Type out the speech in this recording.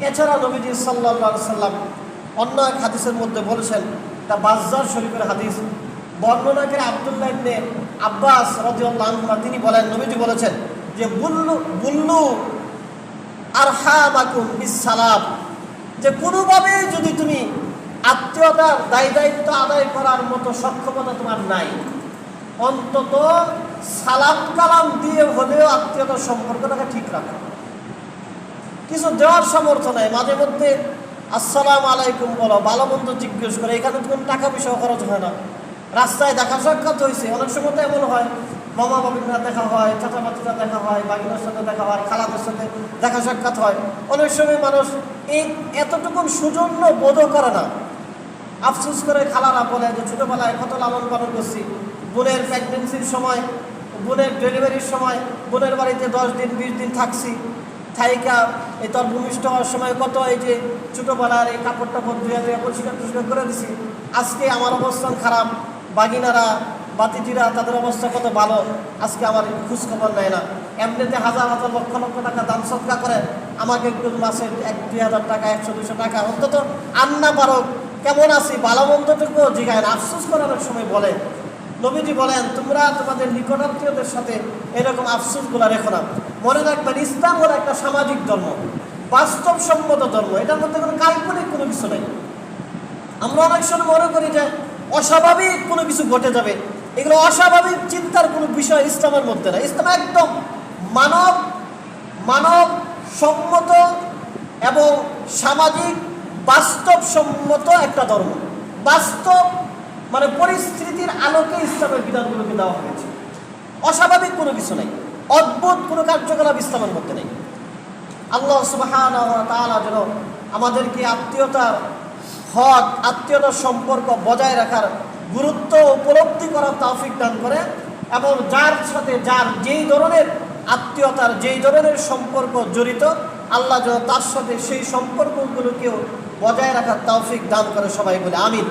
এছাড়া নবীজি সাল্লাল্লাহু আলাইহি সাল্লাম অন্য এক হাদিসের মধ্যে বলেছেন, তা বাজ্জার শরীফের হাদিস, বর্ণনাকারী আব্দুল্লাহ ইবনে আব্বাস রাদিয়াল্লাহু আনহু তিনি বলেন, নবীজি বলেছেন যে বুল্লু আরহামাকুম বিসসালাম, যে কোনোভাবে যদি তুমি আত্মীয়তার দায়িত্ব আদায় করার মতো সক্ষমতা তোমার নাই, অন্তত সালাম কালাম দিয়ে হলেও আত্মীয়তার সম্পর্কটাকে ঠিক রাখো। কিছু দেওয়ার সামর্থ্য নাই, মাঝে মধ্যে আসসালামু আলাইকুম বলো, ভালো মন্দ জিজ্ঞেস করে, এখানে কোনো টাকা পয়সা খরচ হয় না। রাস্তায় দেখা সাক্ষাৎ হয়েছে, অনেক সময় তো এমন হয় মামা বাবিরা দেখা হয়, চাচা বাচ্চারা দেখা হয়, বাগিনার সাথে দেখা হয়, খালাদের সাথে দেখা সাক্ষাৎ হয়। অনেক সময় মানুষ এই এতটুকু সৌজন্য বোধও করে না। আফসোস করে খালারা বলে যে ছোটোবেলায় কত লালন পালন করছি, বোনের প্রেগনেন্সির সময়, বোনের ডেলিভারির সময় বোনের বাড়িতে 10 দিন 20 দিন থাকছি, থাইকা এই তোর ভূমিষ্ঠ হওয়ার সময় কত এই যে ছোটোবেলার এই কাপড় টাপড় ধুয়ে পরিষ্কার করে দিছি। আজকে আমার অবস্থান খারাপ, বাগিনারা বাতিটিরা তাদের অবস্থা কত ভালো, আজকে আমার খোঁজ খবর নেয় না। এমনিতে হাজার হাজার লক্ষ লক্ষ টাকা দান সৎকার করে, আমাকে একটু মাসে 1-2 হাজার টাকা 100-200 টাকা অন্তত আন্না পারো, কেমন আছি ভালো মন্দটুকুও জিগায় না, আফসোস করার সময় বলে। নবীজি বলেন, তোমরা তোমাদের নিকটাত্মীয়দের সাথে এরকম আফসোসগুলো রেখো না। মনে রাখবেন, ইসলাম হলো একটা সামাজিক ধর্ম, বাস্তবসম্মত ধর্ম, এটার মধ্যে কোনো কাল্পনিক কোনো কিছু নেই। আমরা অনেক সময় মনে করি যে অস্বাভাবিক কোনো কিছু ঘটে যাবে, এগুলো অস্বাভাবিক চিন্তার কোনো বিষয় ইসলামের মধ্যে না। ইসলাম একদম মানব সম্মত এবং সামাজিক বাস্তবসম্মত একটা ধর্ম। বাস্তব মানে পরিস্থিতির আলোকে ইসলামের বিধানগুলোকে দেওয়া হয়েছে। অস্বাভাবিক কোনো কিছু নেই, অদ্ভুত কোনো কার্যকলাপ ইসলামের মধ্যে নেই। আল্লাহ সুবহানাহু ওয়া তাআলা যেন আমাদেরকে আত্মীয়তার হক, আত্মীয়তার সম্পর্ক বজায় রাখার গুরুত্ব উপলব্ধি করার তৌফিক দান করে, এবং যার সাথে যার যেই ধরনের আত্মীয়তার যেই ধরনের সম্পর্ক জড়িত, আল্লাহ যেন তার সাথে সেই সম্পর্কগুলোকেও বজায় রাখার তৌফিক দান করে। সবাই বলে আমিন।